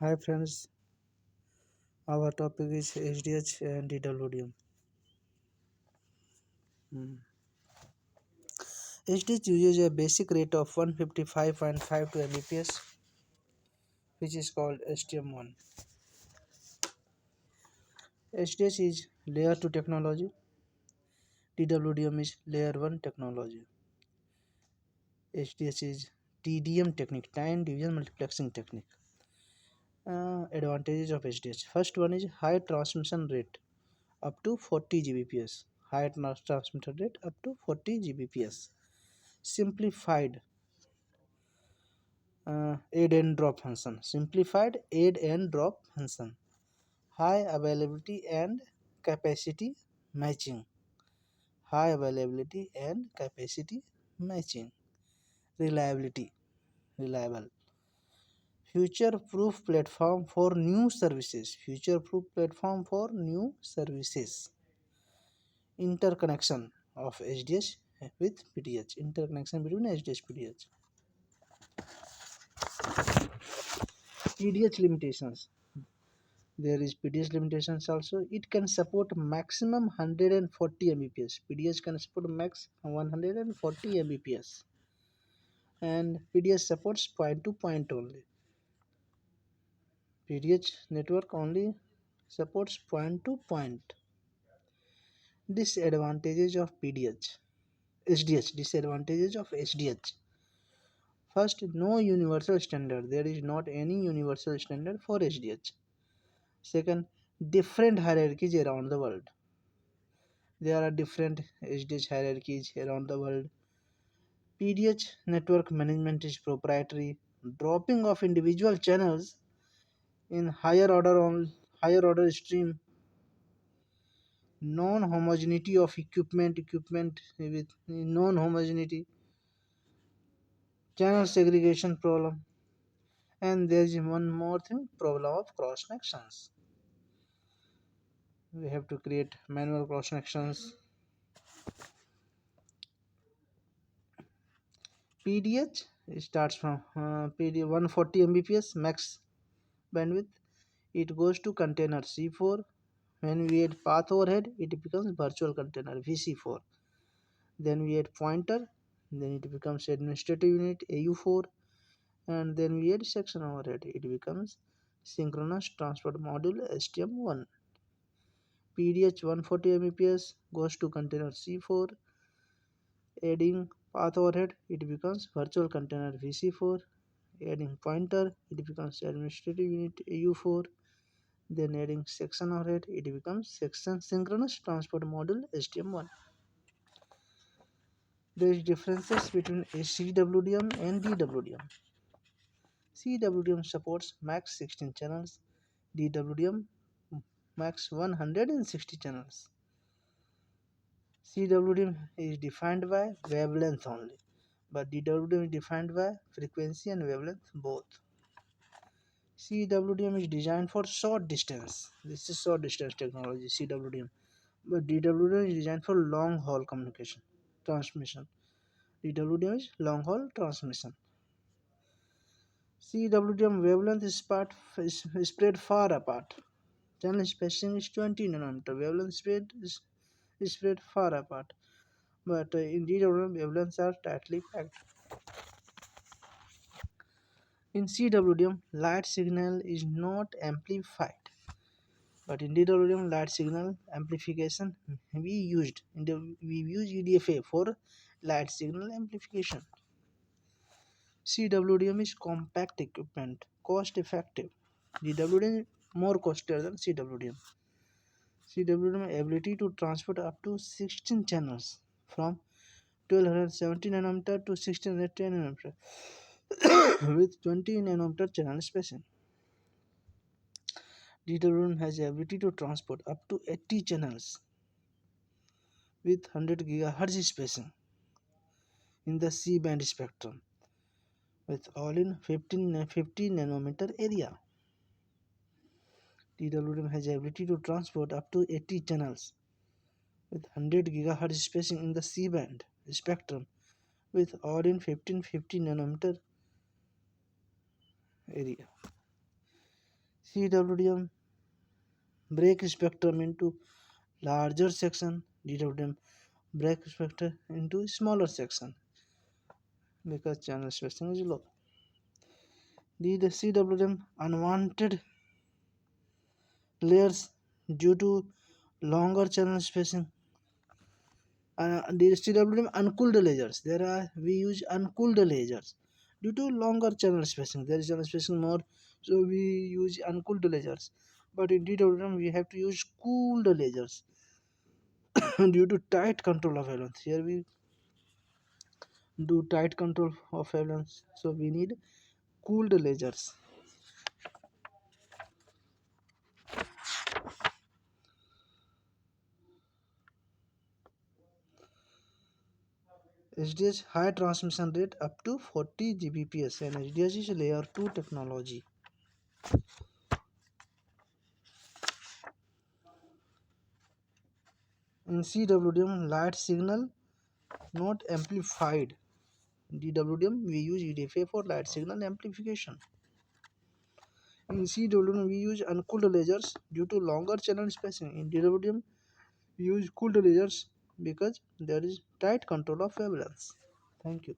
Hi friends, our topic is HDH and dwdm. Hmm. HDH uses a basic rate of 155.52 Mbps, which is called STM1. HDH is layer 2 technology, dwdm is layer 1 technology. HDH is TDM technique, time division multiplexing technique. Advantages of HDH: first one is high transmission rate up to 40 Gbps. High transmission rate up to 40 Gbps. Simplified add and drop function, simplified add and drop function, high availability and capacity matching, high availability and capacity matching, reliability, reliable, future proof platform for new services, future proof platform for new services, interconnection of HDH with PDH, interconnection between HDH PDH. PDH limitations: there is PDH limitations also. It can support maximum 140 Mbps. PDH can support max 140 Mbps, and PDH supports point to point only. PDH network only supports point to point. Disadvantages of PDH. HDH. Disadvantages of HDH. First, no universal standard. There is not any universal standard for HDH. Second, different hierarchies around the world. There are different HDH hierarchies around the world. PDH network management is proprietary. Dropping of individual channels in higher order stream. Non-homogeneity of equipment with non-homogeneity. Channel segregation problem. And there is one more thing, problem of cross connections. We have to create manual cross connections. PDH starts from PD 140 Mbps max bandwidth. It goes to container C4. When we add path overhead, it becomes virtual container VC4. Then we add pointer, then it becomes administrative unit AU4, and then we add section overhead. It becomes synchronous transport module STM1. PDH 140 Mbps goes to container C4. Adding path overhead, it becomes virtual container VC4. Adding pointer, it becomes administrative unit AU4. Then adding section overhead, it becomes section synchronous transport module STM1. There is differences between CWDM and DWDM. CWDM supports max 16 channels, DWDM max 160 channels. CWDM is defined by wavelength only, but DWDM is defined by frequency and wavelength both. CWDM is designed for short distance. This is short distance technology, CWDM. But DWDM is designed for long haul communication, transmission. DWDM is long haul transmission. CWDM wavelength is spread far apart. Channel spacing is 20 nanometer. Wavelength is spread far apart. But in DWDM, wavelengths are tightly packed. In CWDM, light signal is not amplified. But in DWDM, light signal amplification we use EDFA for light signal amplification. CWDM is compact equipment, cost effective. DWDM is more costlier than CWDM. CWDM ability to transport up to 16 channels from 1270 nanometer to 1610 nanometer with 20 nanometer channel spacing. DWDM has the ability to transport up to 80 channels with 100 GHz spacing in the C-band spectrum with all in 50 nanometer area. DWDM has the ability to transport up to 80 channels with 100 GHz spacing in the C-band spectrum with all in 50 nanometer area. CWDM break spectrum into larger section. DWDM break spectrum into smaller section because channel spacing is low. The CWDM unwanted layers due to longer channel spacing. The CWDM uncooled lasers. There are we use uncooled lasers due to longer channel spacing. There is channel spacing more, so we use uncooled lasers. But in DWDM we have to use cooled lasers due to tight control of wavelength. Here we do tight control of wavelength, so we need cooled lasers. HDH high transmission rate up to 40 Gbps and HDH is layer 2 technology. In CWDM light signal not amplified. DWDM we use EDFA for light signal amplification. In CWDM we use uncooled lasers due to longer channel spacing. In DWDM we use cooled lasers because there is tight control of wavelengths. Thank you.